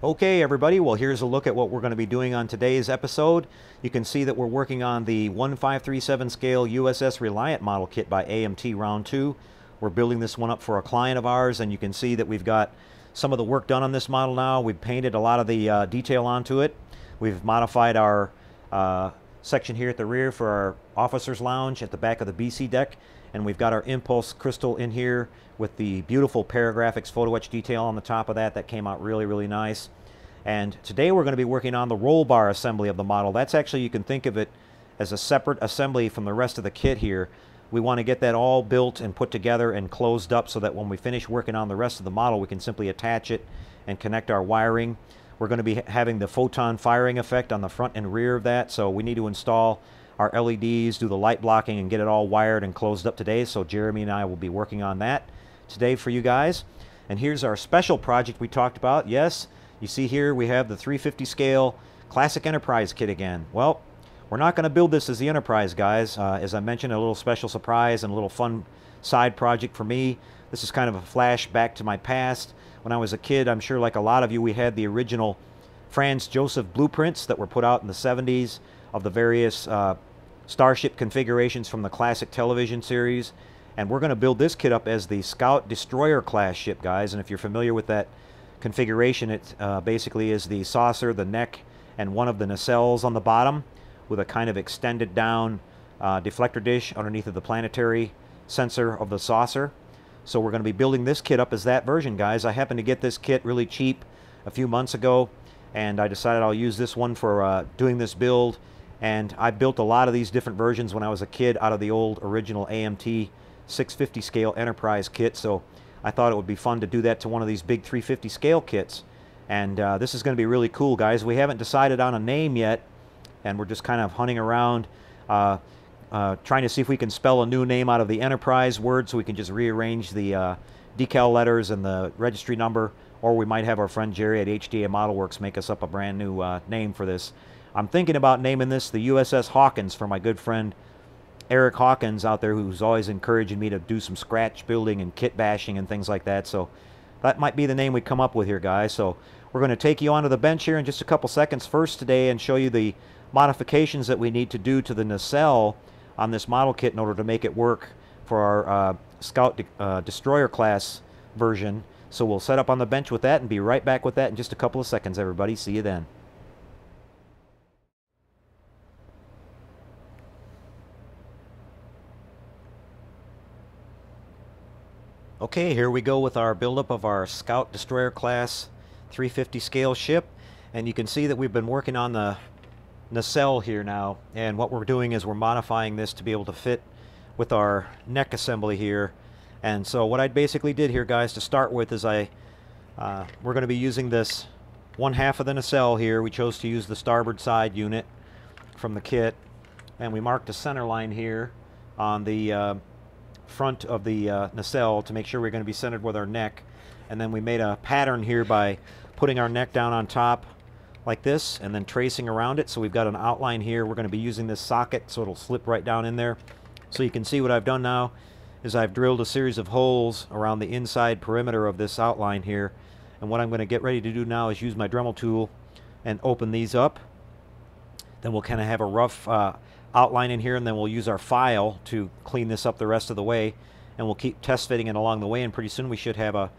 Okay, everybody, well, here's a look at what we're going to be doing on today's episode. You can see that we're working on the 1537 scale USS Reliant model kit by AMT Round 2. We're building this one up for a client of ours, and you can see that we've got some of the work done on this model now. We've painted a lot of the detail onto it. We've modified our section here at the rear for our officer's lounge at the back of the BC deck, and we've got our impulse crystal in here with the beautiful paragraphics photo etch detail on the top of that. That came out really, really nice. And today we're going to be working on the roll bar assembly of the model. That's actually, you can think of it as a separate assembly from the rest of the kit here. We want to get that all built and put together and closed up so that when we finish working on the rest of the model, we can simply attach it and connect our wiring. We're going to be having the photon firing effect on the front and rear of that, so we need to install our LEDs, do the light blocking, and get it all wired and closed up today. So Jeremy and I will be working on that today for you guys. And here's our special project we talked about. Yes, you see here we have the 350 scale classic Enterprise kit again. Well, we're not going to build this as the Enterprise, guys. As I mentioned, a little special surprise and a little fun side project for me. This is kind of a flashback to my past. When I was a kid, I'm sure like a lot of you, we had the original Franz Joseph blueprints that were put out in the 70s of the various Starship configurations from the classic television series. And we're going to build this kit up as the Scout Destroyer class ship, guys. And if you're familiar with that configuration, it basically is the saucer, the neck, and one of the nacelles on the bottom with a kind of extended down deflector dish underneath of the planetary sensor of the saucer. So we're going to be building this kit up as that version, guys. I happened to get this kit really cheap a few months ago, and I decided I'll use this one for doing this build. And I built a lot of these different versions when I was a kid out of the old original AMT 650 scale Enterprise kit, so I thought it would be fun to do that to one of these big 350 scale kits. And this is going to be really cool, guys. We haven't decided on a name yet, and we're just kind of hunting around trying to see if we can spell a new name out of the Enterprise word, so we can just rearrange the decal letters and the registry number, or we might have our friend Jerry at HDA Model Works make us up a brand new name for this. I'm thinking about naming this the USS Hawkins for my good friend Eric Hawkins out there, who's always encouraging me to do some scratch building and kit bashing and things like that. So that might be the name we come up with here, guys. So we're going to take you onto the bench here in just a couple seconds first today and show you the modifications that we need to do to the nacelle on this model kit in order to make it work for our Scout Destroyer class version. So we'll set up on the bench with that and be right back with that in just a couple of seconds, everybody. See you then. Okay, here we go with our buildup of our Scout Destroyer class 350 scale ship, and you can see that we've been working on the nacelle here now, and what we're doing is we're modifying this to be able to fit with our neck assembly here. And so what I basically did here, guys, to start with is we're going to be using this one half of the nacelle here. We chose to use the starboard side unit from the kit, and we marked a center line here on the front of the nacelle to make sure we're going to be centered with our neck. And then we made a pattern here by putting our neck down on top like this and then tracing around it. So we've got an outline here. We're going to be using this socket so it'll slip right down in there. So you can see what I've done now is I've drilled a series of holes around the inside perimeter of this outline here. And what I'm going to get ready to do now is use my Dremel tool and open these up. Then we'll kind of have a rough outline in here, and then we'll use our file to clean this up the rest of the way, and we'll keep test fitting it along the way, and pretty soon we should have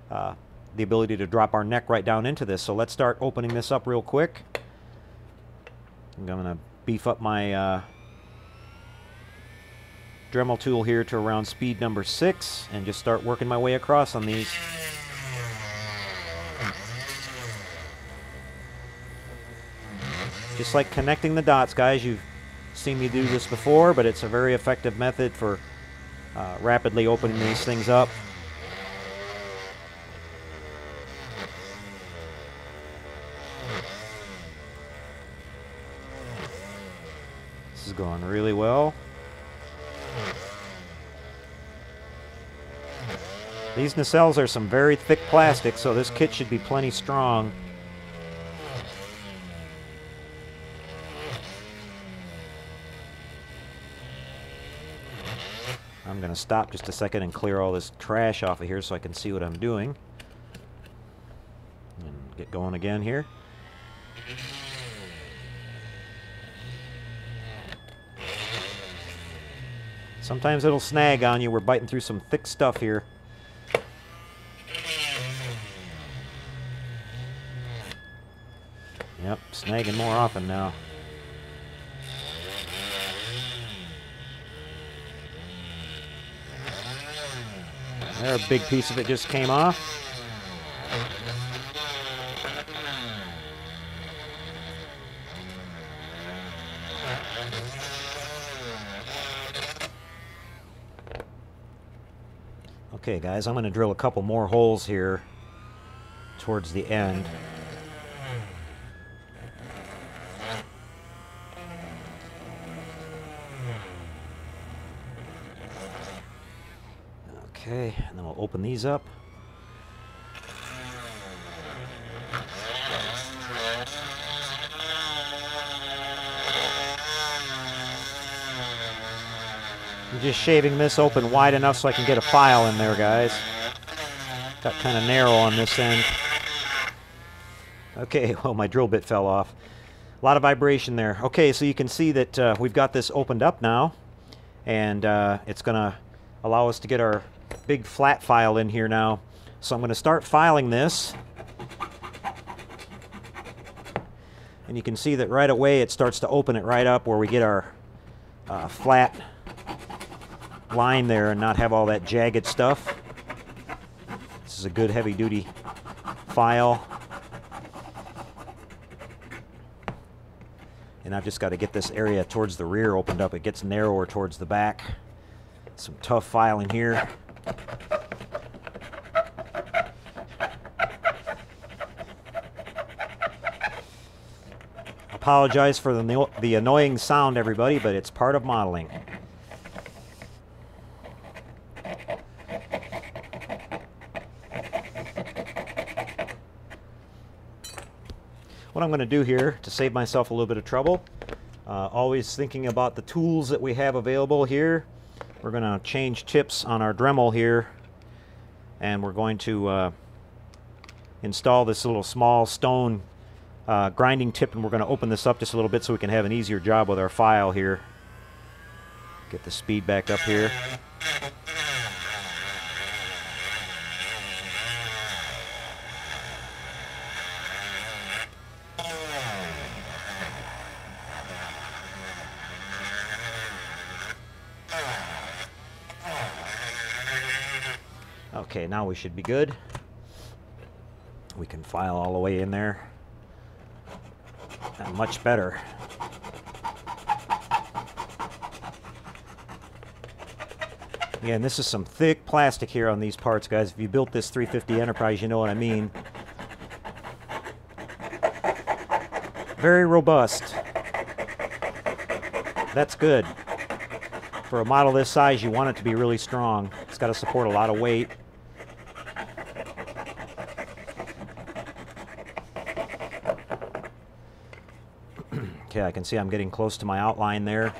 the ability to drop our neck right down into this. So let's start opening this up real quick. I'm going to beef up my Dremel tool here to around speed number 6 and just start working my way across on these. Just like connecting the dots, guys. You've seen me do this before, but it's a very effective method for rapidly opening these things up. This is going really well. These nacelles are some very thick plastic, so this kit should be plenty strong. I'm going to stop just a second and clear all this trash off of here so I can see what I'm doing. And Get going again here. Sometimes it'll snag on you. We're biting through some thick stuff here. Yep, snagging more often now. There, a big piece of it just came off. Okay, guys, I'm going to drill a couple more holes here towards the end. Okay, and then we'll open these up. I'm just shaving this open wide enough so I can get a file in there, guys. Got kind of narrow on this end. Okay, well, my drill bit fell off. A lot of vibration there. Okay, so you can see that we've got this opened up now, and it's going to allow us to get our big flat file in here now. So I'm going to start filing this. And you can see that right away it starts to open it right up where we get our flat line there and not have all that jagged stuff. This is a good heavy-duty file. And I've just got to get this area towards the rear opened up. It gets narrower towards the back. Some tough filing here. Apologize for the annoying sound, everybody, but it's part of modeling. What I'm going to do here to save myself a little bit of trouble, always thinking about the tools that we have available here, we're going to change tips on our Dremel here, and we're going to install this little small stone grinding tip, and we're going to open this up just a little bit so we can have an easier job with our file here. Get the speed back up here. Okay, now we should be good. We can file all the way in there. And much better. Again, this is some thick plastic here on these parts, guys. If you built this 350 Enterprise, you know what I mean. Very robust. That's good. For a model this size, you want it to be really strong. It's got to support a lot of weight. Okay, I can see I'm getting close to my outline there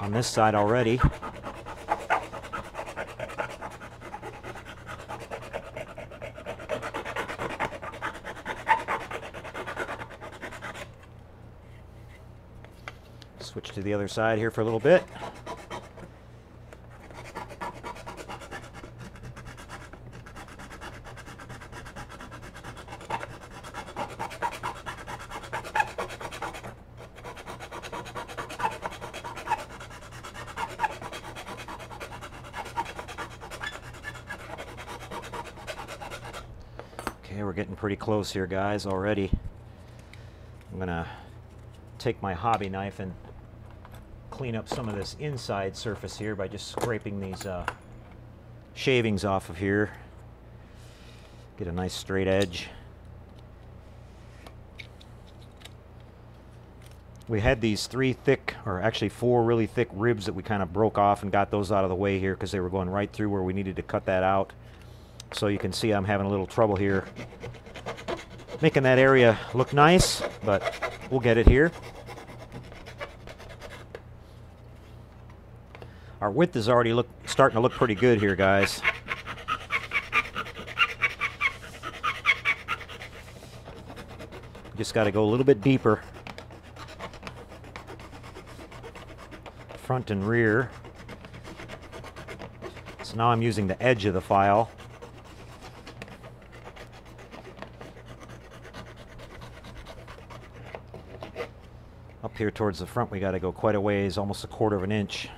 on this side already. Switch to the other side here for a little bit. Okay, we're getting pretty close here, guys, already. I'm gonna take my hobby knife and clean up some of this inside surface here by just scraping these shavings off of here. Get a nice straight edge. We had these three thick, or actually four really thick ribs that we kind of broke off and got those out of the way here because they were going right through where we needed to cut that out. So you can see I'm having a little trouble here making that area look nice, but we'll get it here. Our width is already starting to look pretty good here, guys. Just got to go a little bit deeper. Front and rear. So now I'm using the edge of the file. Up here towards the front we got to go quite a ways, almost 1/4 of an inch.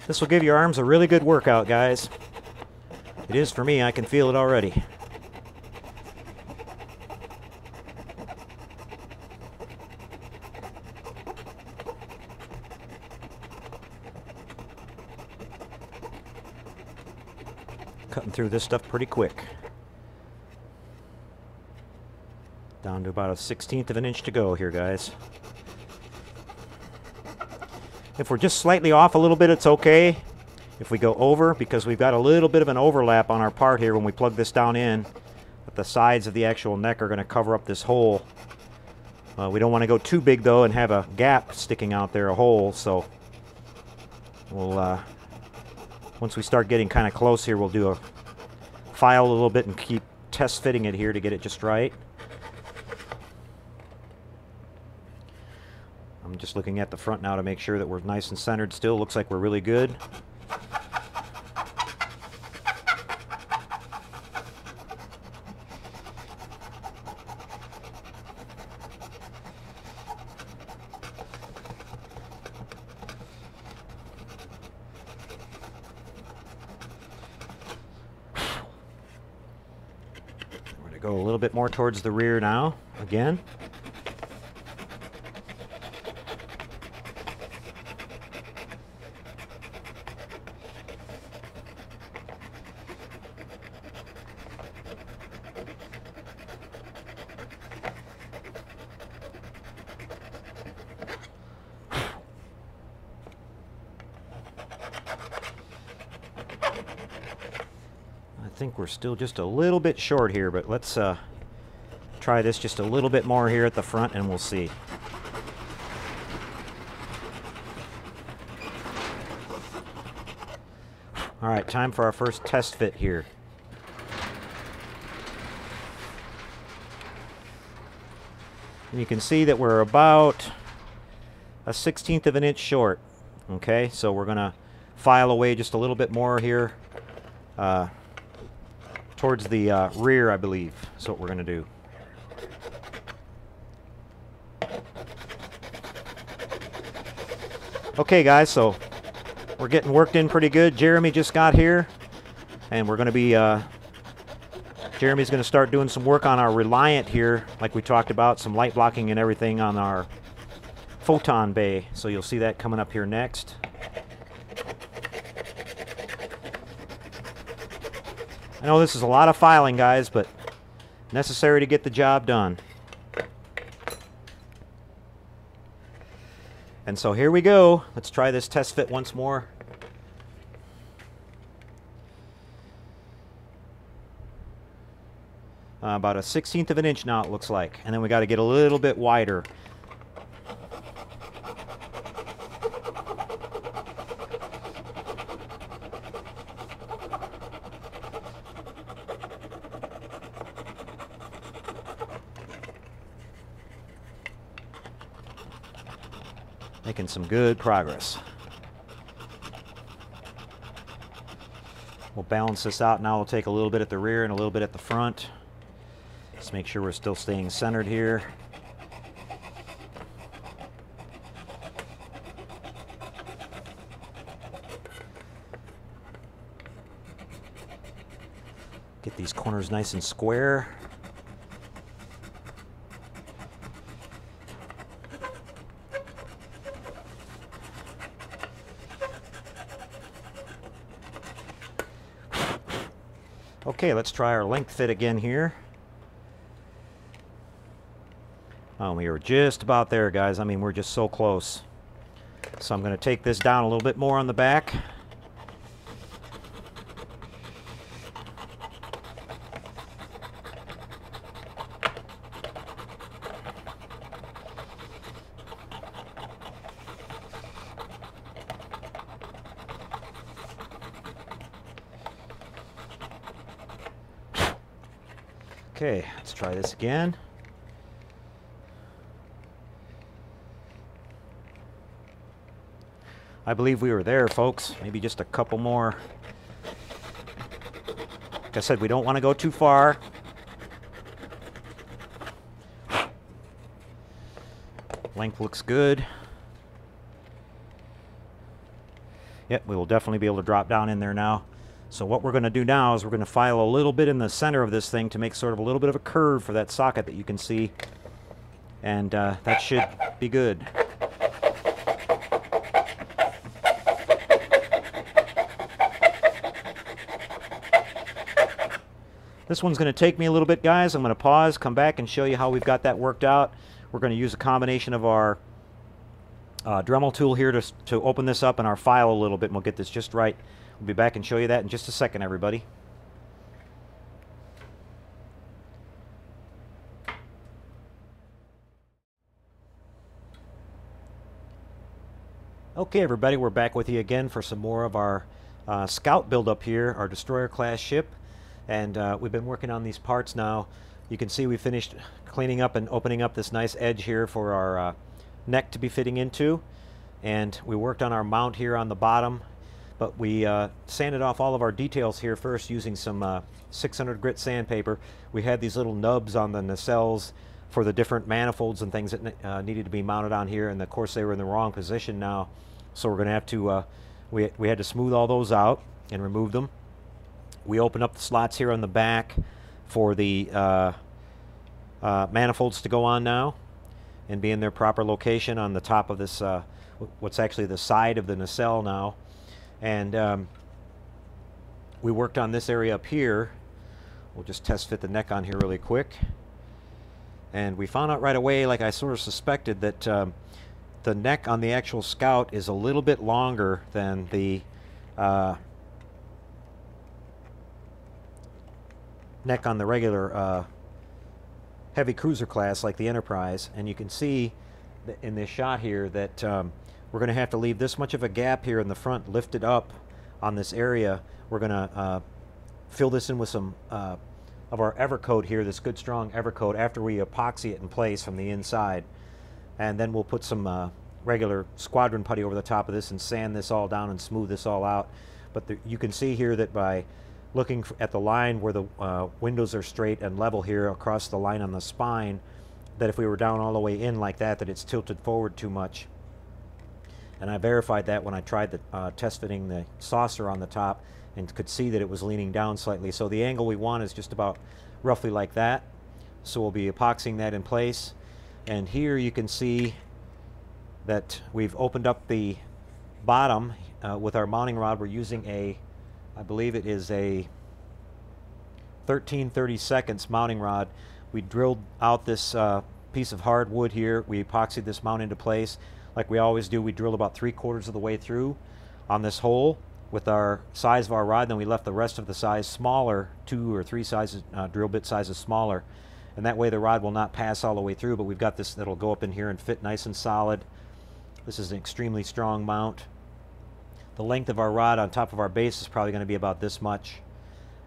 This will give your arms a really good workout, guys. It is for me, I can feel it already. Cutting through this stuff pretty quick. Down to about 1/16 of an inch to go here, guys. If we're just slightly off a little bit, it's okay. If we go over, because we've got a little bit of an overlap on our part here when we plug this down in, but the sides of the actual neck are going to cover up this hole. We don't want to go too big, though, and have a gap sticking out there, a hole, so we'll, once we start getting kind of close here, we'll do a file a little bit and keep test fitting it here to get it just right. I'm just looking at the front now to make sure that we're nice and centered still. Looks like we're really good. We're going to go a little bit more towards the rear now, again. I think we're still just a little bit short here, but let's try this just a little bit more here at the front and we'll see. All right, time for our first test fit here. And you can see that we're about 1/16 of an inch short. Okay, so we're going to file away just a little bit more here. Towards the rear, I believe. That's what we're going to do. Okay, guys, so we're getting worked in pretty good. Jeremy just got here, and we're going to be, Jeremy's going to start doing some work on our Reliant here, like we talked about, some light blocking and everything on our Photon bay. So you'll see that coming up here next. I know this is a lot of filing, guys, but necessary to get the job done. And so here we go. Let's try this test fit once more. About 1/16 of an inch now, it looks like. And then we got to get a little bit wider. Making some good progress. We'll balance this out now. We'll take a little bit at the rear and a little bit at the front. Let's make sure we're still staying centered here. Get these corners nice and square. Okay, let's try our length fit again here. Oh, we were just about there, guys. I mean, we're just so close. So I'm going to take this down a little bit more on the back. Okay, let's try this again. I believe we were there, folks. Maybe just a couple more. Like I said, we don't want to go too far. Length looks good. Yep, we will definitely be able to drop down in there now. So what we're going to do now is we're going to file a little bit in the center of this thing to make sort of a little bit of a curve for that socket that you can see. And that should be good. This one's going to take me a little bit, guys. I'm going to pause, come back, and show you how we've got that worked out. We're going to use a combination of our Dremel tool here to open this up and our file a little bit, and we'll get this just right. We'll be back and show you that in just a second, everybody. Okay, everybody, we're back with you again for some more of our Scout build-up here, our destroyer-class ship. And we've been working on these parts now. You can see we finished cleaning up and opening up this nice edge here for our neck to be fitting into. And we worked on our mount here on the bottom. But we sanded off all of our details here first using some 600 grit sandpaper. We had these little nubs on the nacelles for the different manifolds and things that needed to be mounted on here. And of course they were in the wrong position now. So we're going to have to, we had to smooth all those out and remove them. We open up the slots here on the back for the manifolds to go on now and be in their proper location on the top of this, what's actually the side of the nacelle now. And we worked on this area up here. We'll just test fit the neck on here really quick. And we found out right away, like I sort of suspected, that the neck on the actual Scout is a little bit longer than the neck on the regular heavy cruiser class like the Enterprise. And you can see that in this shot here that we're going to have to leave this much of a gap here in the front lifted up on this area. We're going to fill this in with some of our Evercoat here, this good strong Evercoat, after we epoxy it in place from the inside. And then we'll put some regular squadron putty over the top of this and sand this all down and smooth this all out. But you can see here that by looking at the line where the windows are straight and level here across the line on the spine, that if we were down all the way in like that, that it's tilted forward too much. And I verified that when I tried the test fitting the saucer on the top and could see that it was leaning down slightly. So the angle we want is just about roughly like that. So we'll be epoxying that in place. And here you can see that we've opened up the bottom with our mounting rod. We're using a, I believe it is a 13/32 mounting rod. We drilled out this piece of hardwood here. We epoxied this mount into place. Like we always do, we drilled about 3/4 of the way through on this hole with our size of our rod. Then we left the rest of the size smaller, 2 or 3 sizes, drill bit sizes smaller. And that way the rod will not pass all the way through, but we've got this that'll go up in here and fit nice and solid. This is an extremely strong mount. The length of our rod on top of our base is probably going to be about this much.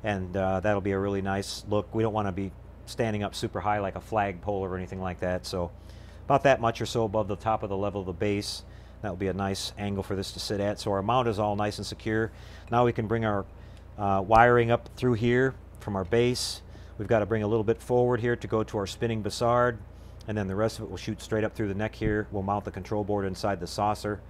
And that'll be a really nice look. We don't want to be standing up super high like a flagpole or anything like that. So about that much or so above the top of the level of the base. That will be a nice angle for this to sit at. So our mount is all nice and secure. Now we can bring our wiring up through here from our base. We've got to bring a little bit forward here to go to our spinning bassard, and then the rest of it will shoot straight up through the neck here. We'll mount the control board inside the saucer,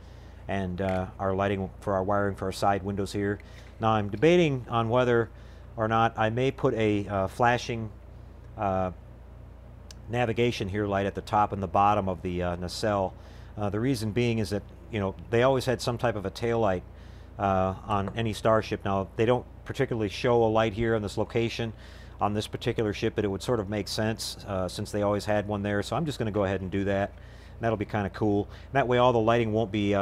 and our lighting for our wiring for our side windows here. Now I'm debating on whether or not I may put a flashing navigation here light at the top and the bottom of the nacelle. The reason being is that, you know, they always had some type of a tail light on any Starship. Now they don't particularly show a light here in this location on this particular ship, but it would sort of make sense since they always had one there. So I'm just going to go ahead and do that. And that'll be kind of cool. And that way all the lighting won't be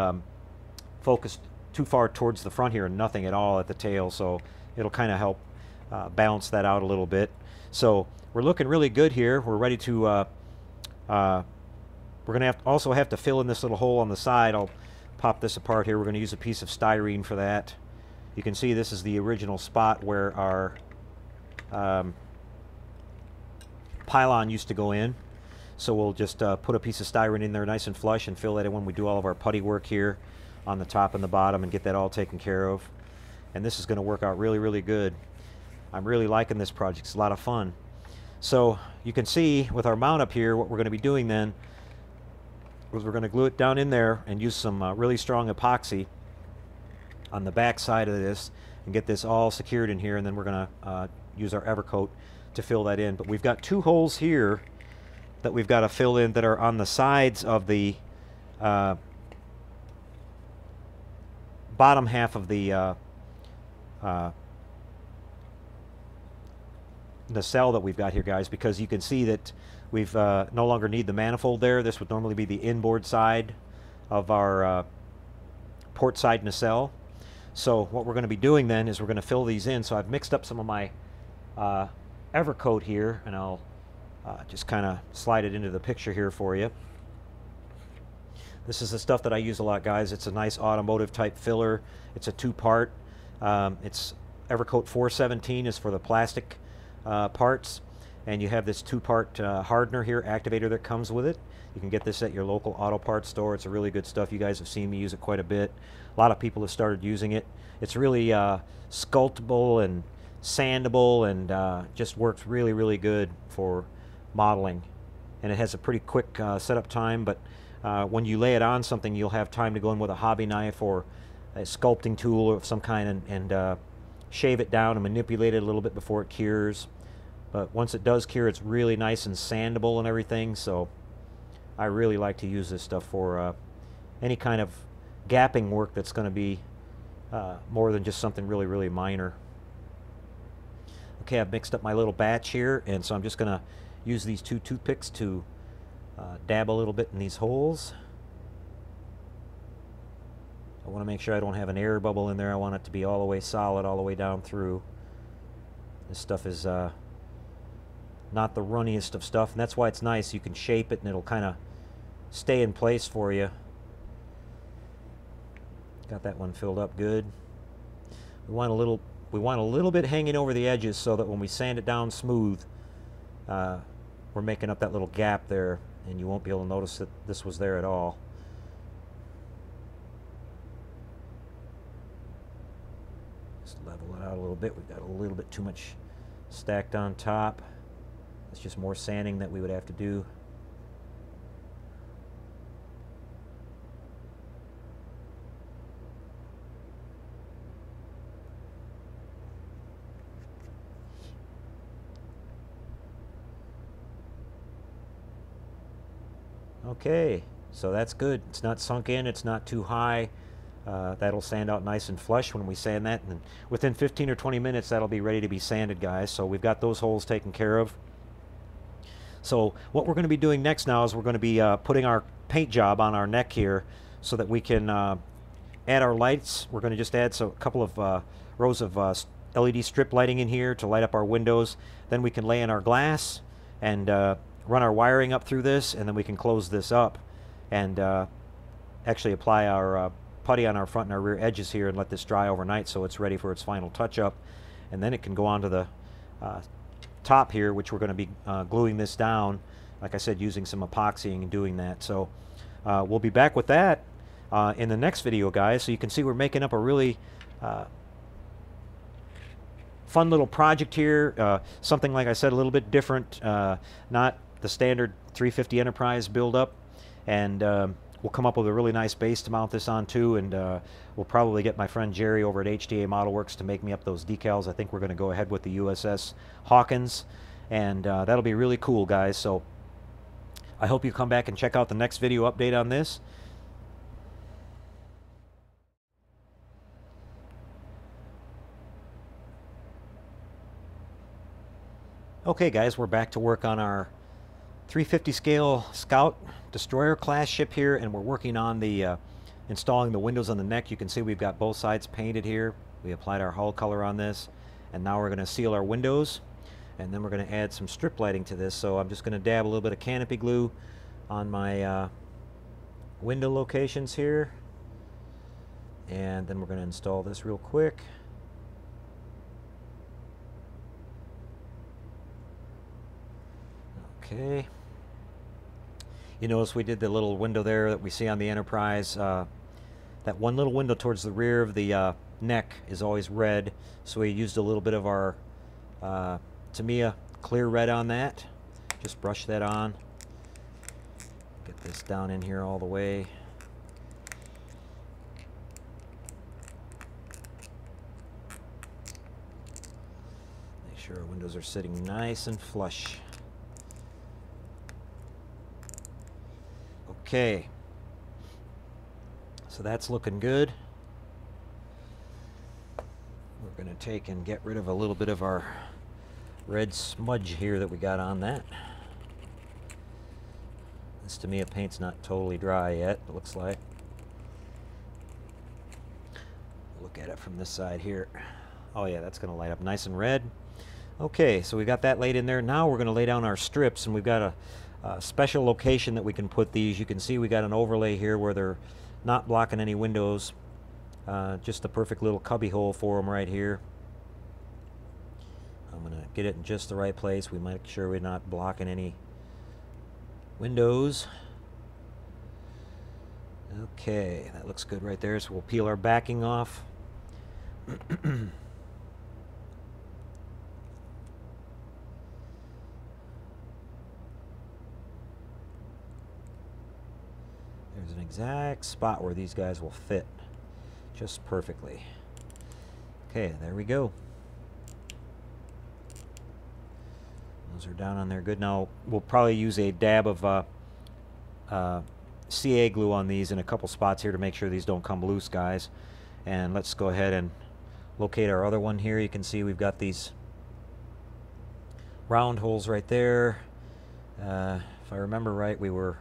focused too far towards the front here and nothing at all at the tail. So it'll kind of help balance that out a little bit. So we're looking really good here. We're ready to, we're going to also have to fill in this little hole on the side. I'll pop this apart here. We're going to use a piece of styrene for that. You can see this is the original spot where our pylon used to go in. So we'll just put a piece of styrene in there nice and flush and fill that in when we do all of our putty work here on the top and the bottom and get that all taken care of. And this is going to work out really, really good. I'm really liking this project. It's a lot of fun. So you can see with our mount up here, what we're going to be doing then is we're going to glue it down in there and use some really strong epoxy on the back side of this and get this all secured in here, and then we're going to use our Evercoat to fill that in. But we've got two holes here that we've got to fill in that are on the sides of the bottom half of the nacelle that we've got here, guys, because you can see that we've no longer need the manifold there. This would normally be the inboard side of our port side nacelle. So what we're going to be doing then is we're going to fill these in. So I've mixed up some of my Evercoat here, and I'll just kind of slide it into the picture here for you. This is the stuff that I use a lot, guys. It's a nice automotive type filler. It's a two-part. It's Evercoat 417 is for the plastic parts, and you have this two-part hardener here, activator that comes with it. You can get this at your local auto parts store. It's a really good stuff. You guys have seen me use it quite a bit. A lot of people have started using it. It's really sculptable and sandable, and just works really, really good for modeling. And it has a pretty quick setup time, but when you lay it on something, you'll have time to go in with a hobby knife or a sculpting tool of some kind and shave it down and manipulate it a little bit before it cures. But once it does cure, it's really nice and sandable and everything. So I really like to use this stuff for any kind of gapping work that's going to be more than just something really, really minor. Okay, I've mixed up my little batch here, and so I'm just going to use these two toothpicks to dab a little bit in these holes. I want to make sure I don't have an air bubble in there. I want it to be all the way solid, all the way down through. This stuff is not the runniest of stuff, and that's why it's nice. You can shape it and it'll kind of stay in place for you. Got that one filled up good. We want a little bit hanging over the edges so that when we sand it down smooth, we're making up that little gap there, and you won't be able to notice that this was there at all. Just level it out a little bit. We've got a little bit too much stacked on top. It's just more sanding that we would have to do. Okay, so that's good. It's not sunk in, it's not too high. That'll sand out nice and flush when we sand that, and within 15 or 20 minutes that'll be ready to be sanded, guys. So we've got those holes taken care of. So what we're going to be doing next now is we're going to be putting our paint job on our neck here so that we can add our lights. We're going to just add a couple of rows of LED strip lighting in here to light up our windows. Then we can lay in our glass and run our wiring up through this, and then we can close this up and actually apply our putty on our front and our rear edges here and let this dry overnight so it's ready for its final touch-up. And then it can go on to the top here, which we're going to be gluing this down, like I said, using some epoxying and doing that. So we'll be back with that in the next video, guys. So you can see we're making up a really fun little project here. Something, like I said, a little bit different, not the standard 350 Enterprise build-up. And we'll come up with a really nice base to mount this on too, and we'll probably get my friend Jerry over at HDA Model Works to make me up those decals. I think we're going to go ahead with the USS Hawkins, and that'll be really cool, guys. So I hope you come back and check out the next video update on this. Okay, guys, we're back to work on our 350 scale Scout Destroyer class ship here, and we're working on the installing the windows on the neck. You can see we've got both sides painted here. We applied our hull color on this, and now we're going to seal our windows, and then we're going to add some strip lighting to this. So I'm just going to dab a little bit of canopy glue on my window locations here, and then we're going to install this real quick. Okay. You notice we did the little window there that we see on the Enterprise. That one little window towards the rear of the neck is always red, so we used a little bit of our Tamiya clear red on that. Just brush that on. Get this down in here all the way. Make sure our windows are sitting nice and flush. Okay, so that's looking good. We're going to take and get rid of a little bit of our red smudge here that we got on that. This Tamiya paint's not totally dry yet, it looks like. Look at it from this side here. Oh yeah, that's going to light up nice and red. Okay, so we got that laid in there. Now we're going to lay down our strips, and we've got a special location that we can put these. You can see we got an overlay here where they're not blocking any windows. Just the perfect little cubby hole for them right here. I'm going to get it in just the right place. We make sure we're not blocking any windows. Okay, that looks good right there. So we'll peel our backing off. There's an exact spot where these guys will fit just perfectly. Okay, there we go. Those are down on there good. Now we'll probably use a dab of CA glue on these in a couple spots here to make sure these don't come loose, guys. And let's go ahead and locate our other one here. You can see we've got these round holes right there. If I remember right, we were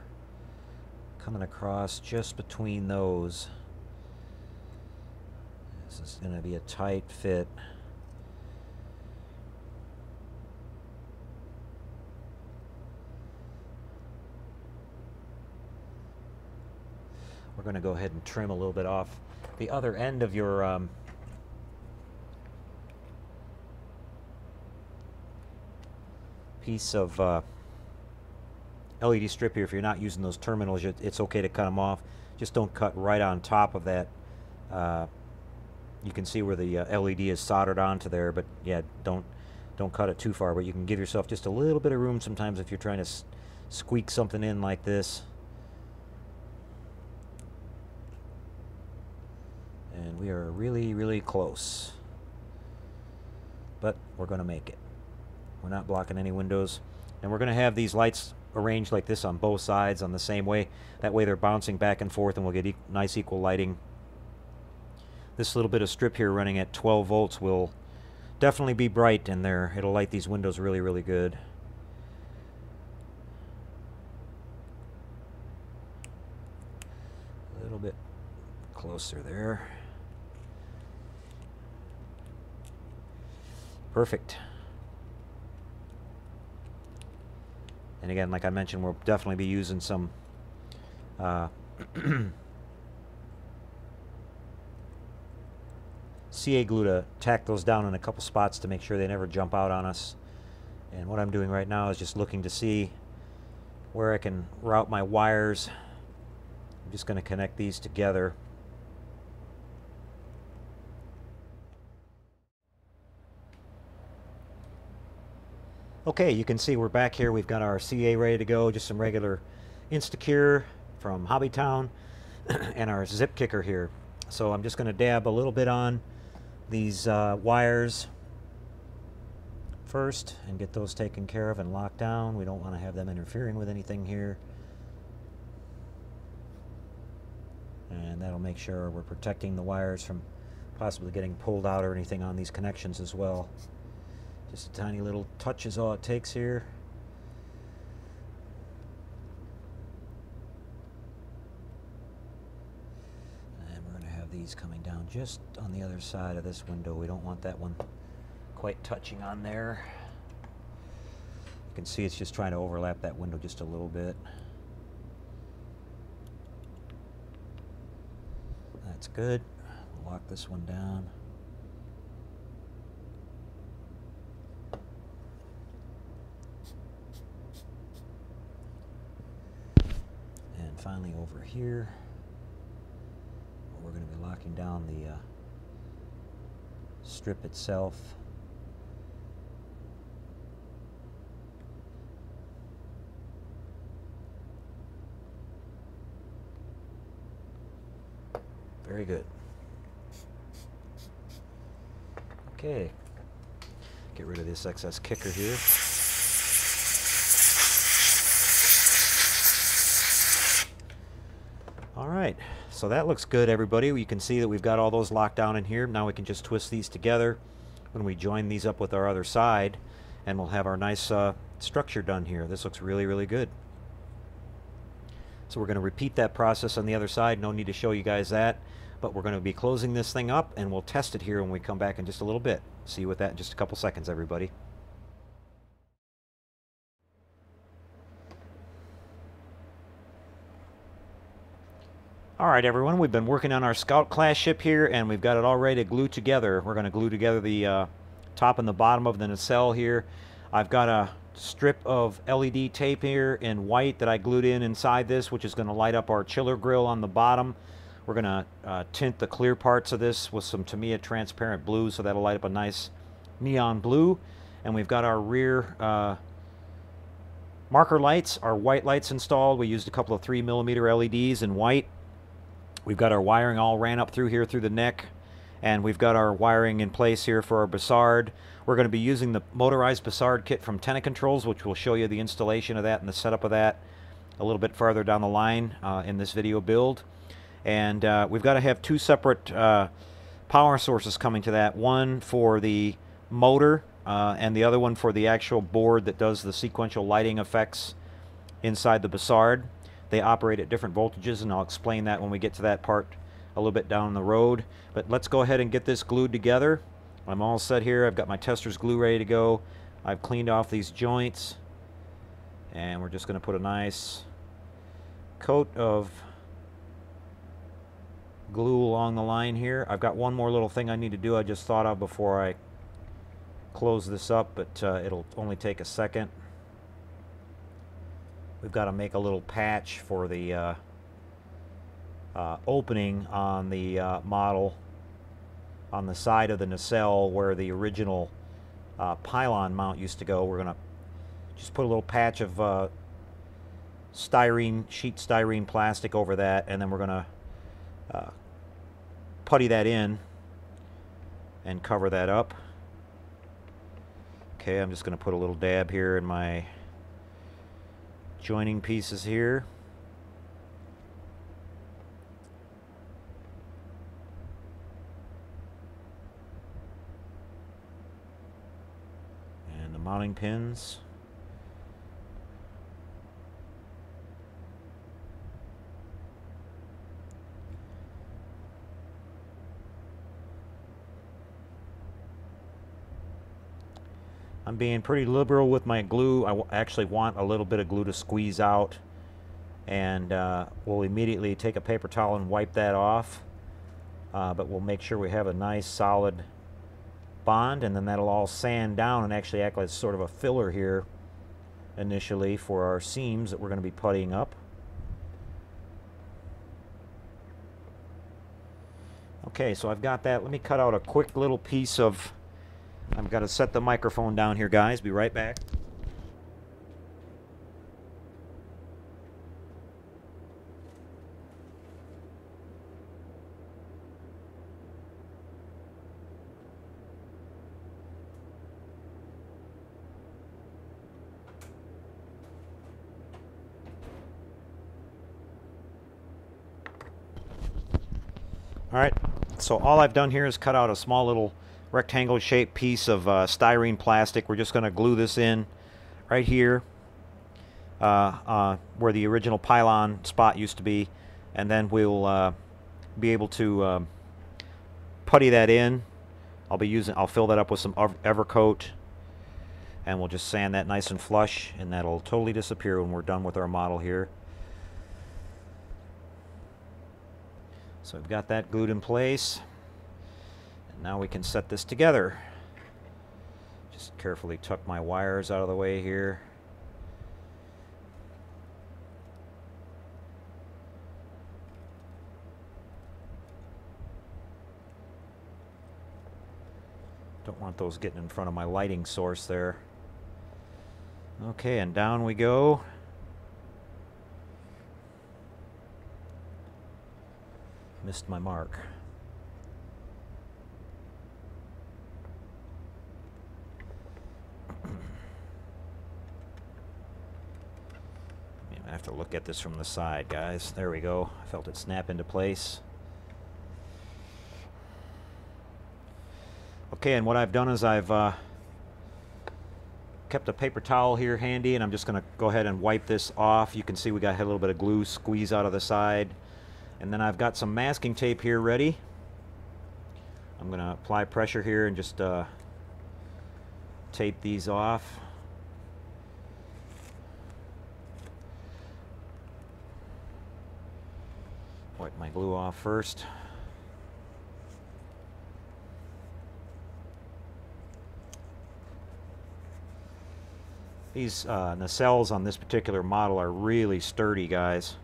coming across just between those. This is going to be a tight fit. We're going to go ahead and trim a little bit off the other end of your piece of LED strip here. If you're not using those terminals, it's okay to cut them off. Just don't cut right on top of that. You can see where the LED is soldered onto there, but yeah, don't cut it too far. But you can give yourself just a little bit of room sometimes if you're trying to squeak something in like this. And we are really, really close. But we're going to make it. We're not blocking any windows. And we're going to have these lights arranged like this on both sides on the same way. That way they're bouncing back and forth and we'll get nice equal lighting. This little bit of strip here running at 12 volts will definitely be bright in there. It'll light these windows really, really good. A little bit closer there. Perfect. And again, like I mentioned, we'll definitely be using some CA glue to tack those down in a couple spots to make sure they never jump out on us. And what I'm doing right now is just looking to see where I can route my wires. I'm just going to connect these together. Okay, you can see we're back here. We've got our CA ready to go, just some regular Instacure from Hobbytown and our zip kicker here. So I'm just going to dab a little bit on these wires first and get those taken care of and locked down. We don't want to have them interfering with anything here. And that'll make sure we're protecting the wires from possibly getting pulled out or anything on these connections as well. Just a tiny little touch is all it takes here. And we're going to have these coming down just on the other side of this window. We don't want that one quite touching on there. You can see it's just trying to overlap that window just a little bit. That's good. We'll lock this one down. finally over here. We're going to be locking down the strip itself. Very good. Okay, get rid of this excess kicker here. All right, so that looks good, everybody. You can see that we've got all those locked down in here. Now we can just twist these together when we join these up with our other side, and we'll have our nice structure done here. This looks really, really good. So we're going to repeat that process on the other side. No need to show you guys that, but we're going to be closing this thing up, and we'll test it here when we come back in just a little bit. See you with that in just a couple seconds, everybody. All right, everyone, we've been working on our Scout class ship here, and we've got it all ready to glue together. We're going to glue together the top and the bottom of the nacelle here. I've got a strip of LED tape here in white that I glued in inside this, which is going to light up our chiller grill on the bottom. We're going to tint the clear parts of this with some Tamiya transparent blue, so that'll light up a nice neon blue. And we've got our rear marker lights, our white lights installed. We used a couple of 3mm LEDs in white. We've got our wiring all ran up through here through the neck, and we've got our wiring in place here for our Bassard. We're going to be using the motorized Bassard kit from Tenna Controls, which will show you the installation of that and the setup of that a little bit farther down the line in this video build. And we've got to have two separate power sources coming to that, one for the motor and the other one for the actual board that does the sequential lighting effects inside the Bassard. They operate at different voltages, and I'll explain that when we get to that part a little bit down the road. But let's go ahead and get this glued together. I'm all set here. I've got my tester's glue ready to go. I've cleaned off these joints, and we're just going to put a nice coat of glue along the line here. I've got one more little thing I need to do I just thought of before I close this up, but it'll only take a second. We've got to make a little patch for the opening on the model on the side of the nacelle where the original pylon mount used to go. We're going to just put a little patch of sheet styrene plastic over that, and then we're going to putty that in and cover that up. Okay, I'm just going to put a little dab here in my joining pieces here. And the mounting pins. I'm being pretty liberal with my glue. I actually want a little bit of glue to squeeze out, and we'll immediately take a paper towel and wipe that off, but we'll make sure we have a nice solid bond, and then that'll all sand down and actually act like sort of a filler here initially for our seams that we're going to be puttying up. Okay, so I've got that. Let me cut out a quick little piece of... I've got to set the microphone down here, guys. Be right back. All right, so all I've done here is cut out a small little rectangle shaped piece of styrene plastic. We're just going to glue this in right here where the original pylon spot used to be, and then we'll be able to putty that in. I'll fill that up with some Evercoat, and we'll just sand that nice and flush, and that'll totally disappear when we're done with our model here. So we've got that glued in place. Now we can set this together. Just carefully tuck my wires out of the way here. Don't want those getting in front of my lighting source there. Okay, and down we go. Missed my mark. I have to look at this from the side, guys. There we go. I felt it snap into place. Okay, and what I've done is I've kept a paper towel here handy, and I'm just going to go ahead and wipe this off. You can see we got a little bit of glue squeeze out of the side. And then I've got some masking tape here ready. I'm going to apply pressure here and just tape these off. Wipe my glue off first. These nacelles on this particular model are really sturdy, guys.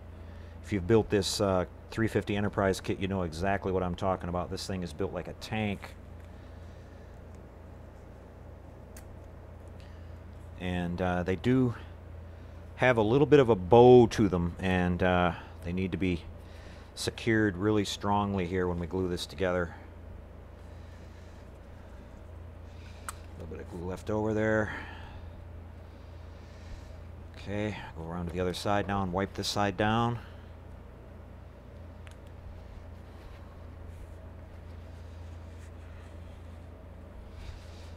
If you've built this 350 Enterprise kit, you know exactly what I'm talking about. This thing is built like a tank. And they do have a little bit of a bow to them, and they need to be secured really strongly here when we glue this together. A little bit of glue left over there. Okay, go around to the other side now and wipe this side down.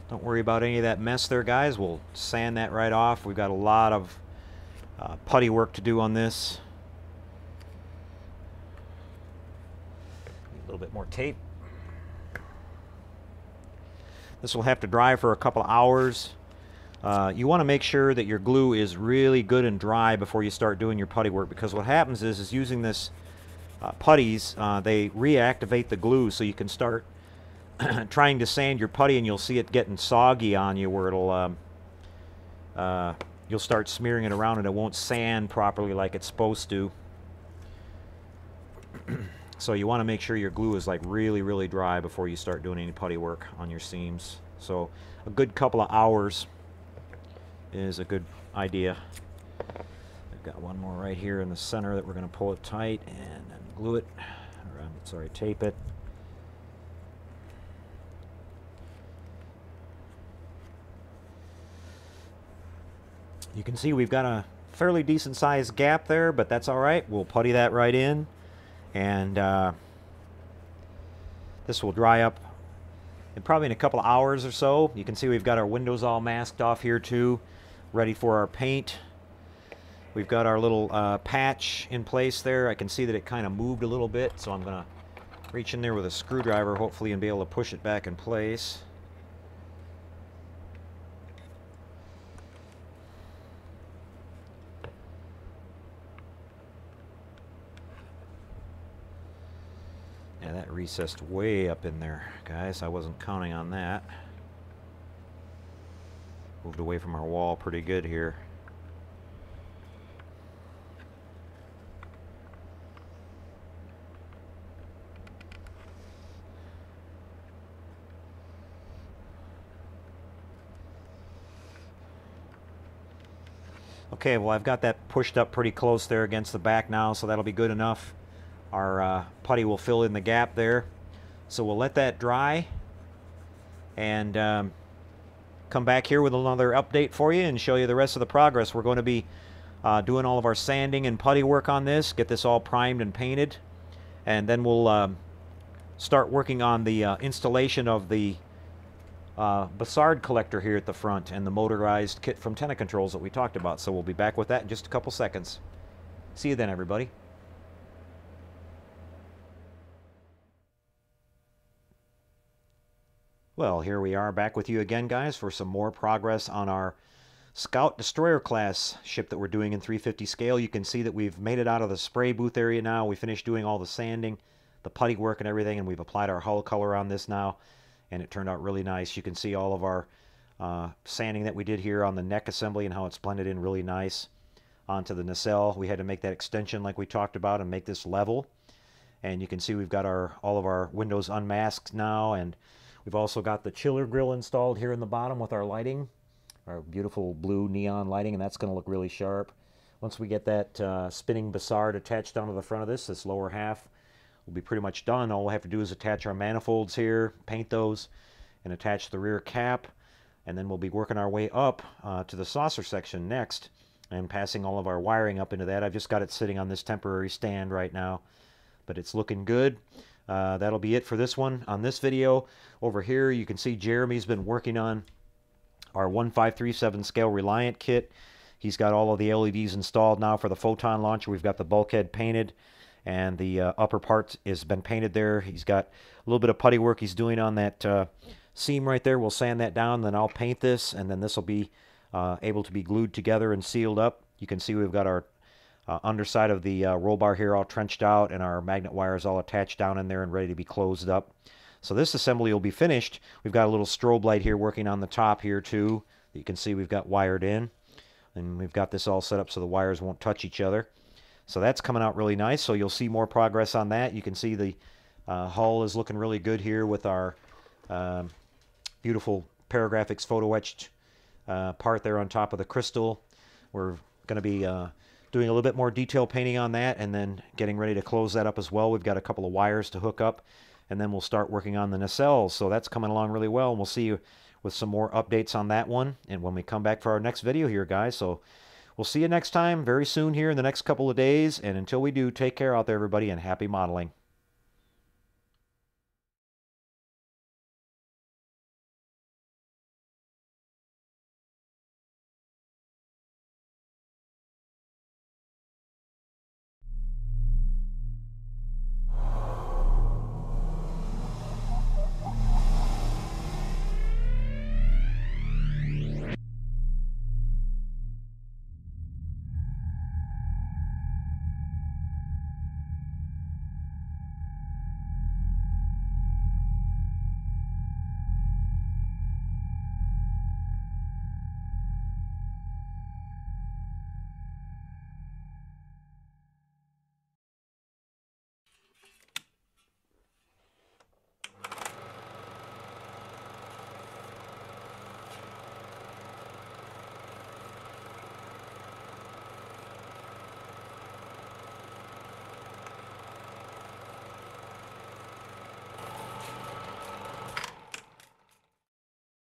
Don't worry about any of that mess there, guys. We'll sand that right off. We've got a lot of putty work to do on this. A little bit more tape. This will have to dry for a couple hours. You want to make sure that your glue is really good and dry before you start doing your putty work, because what happens is using this putties, they reactivate the glue, so you can start trying to sand your putty and you'll see it getting soggy on you, where it'll you'll start smearing it around and it won't sand properly like it's supposed to. So you want to make sure your glue is like really dry before you start doing any putty work on your seams. So a good couple of hours is a good idea. I've got one more right here in the center that we're going to pull it tight and then glue it, or sorry, tape it. You can see we've got a fairly decent sized gap there, but that's all right. We'll putty that right in, and this will dry up probably in a couple of hours or so. You can see we've got our windows all masked off here too, ready for our paint. We've got our little patch in place there. I can see that it kind of moved a little bit, so I'm going to reach in there with a screwdriver hopefully and be able to push it back in place. Yeah, that recessed way up in there, guys. I wasn't counting on that. Moved away from our wall pretty good here. Okay, well, I've got that pushed up pretty close there against the back now, so that'll be good enough. Our putty will fill in the gap there. So we'll let that dry and come back here with another update for you and show you the rest of the progress. We're going to be doing all of our sanding and putty work on this, get this all primed and painted, and then we'll start working on the installation of the Bassard collector here at the front and the motorized kit from Tenna Controls that we talked about. So we'll be back with that in just a couple seconds. See you then, everybody. Well, here we are back with you again, guys, for some more progress on our Scout Destroyer class ship that we're doing in 350 scale. You can see that we've made it out of the spray booth area now. We finished doing all the sanding, the putty work and everything, and we've applied our hull color on this now, and it turned out really nice. You can see all of our sanding that we did here on the neck assembly and how it's blended in really nice onto the nacelle. We had to make that extension like we talked about and make this level. And you can see we've got all of our windows unmasked now, and We've also got the chiller grill installed here in the bottom with our lighting, our beautiful blue neon lighting, and that's going to look really sharp. Once we get that spinning bassard attached onto the front of this lower half, we'll be pretty much done. All we'll have to do is attach our manifolds here, paint those, and attach the rear cap, and then we'll be working our way up to the saucer section next and passing all of our wiring up into that. I've just got it sitting on this temporary stand right now, but it's looking good. That'll be it for this one. On this video over here, you can see Jeremy's been working on our 1537 scale Reliant kit. He's got all of the LEDs installed now for the Photon Launcher. We've got the bulkhead painted, and the upper part has been painted there. He's got a little bit of putty work he's doing on that seam right there. We'll sand that down, then I'll paint this, and then this will be able to be glued together and sealed up. You can see we've got our underside of the roll bar here all trenched out, and our magnet wires all attached down in there and ready to be closed up. So this assembly will be finished. We've got a little strobe light here working on the top here too. You can see we've got wired in, and we've got this all set up so the wires won't touch each other. So that's coming out really nice. So you'll see more progress on that. You can see the hull is looking really good here with our beautiful Paragraphics photo etched part there on top of the crystal. We're going to be doing a little bit more detail painting on that, and then getting ready to close that up as well. We've got a couple of wires to hook up, and then we'll start working on the nacelles. So that's coming along really well, and we'll see you with some more updates on that one and when we come back for our next video here, guys. So we'll see you next time very soon here in the next couple of days, and until we do, take care out there, everybody, and happy modeling.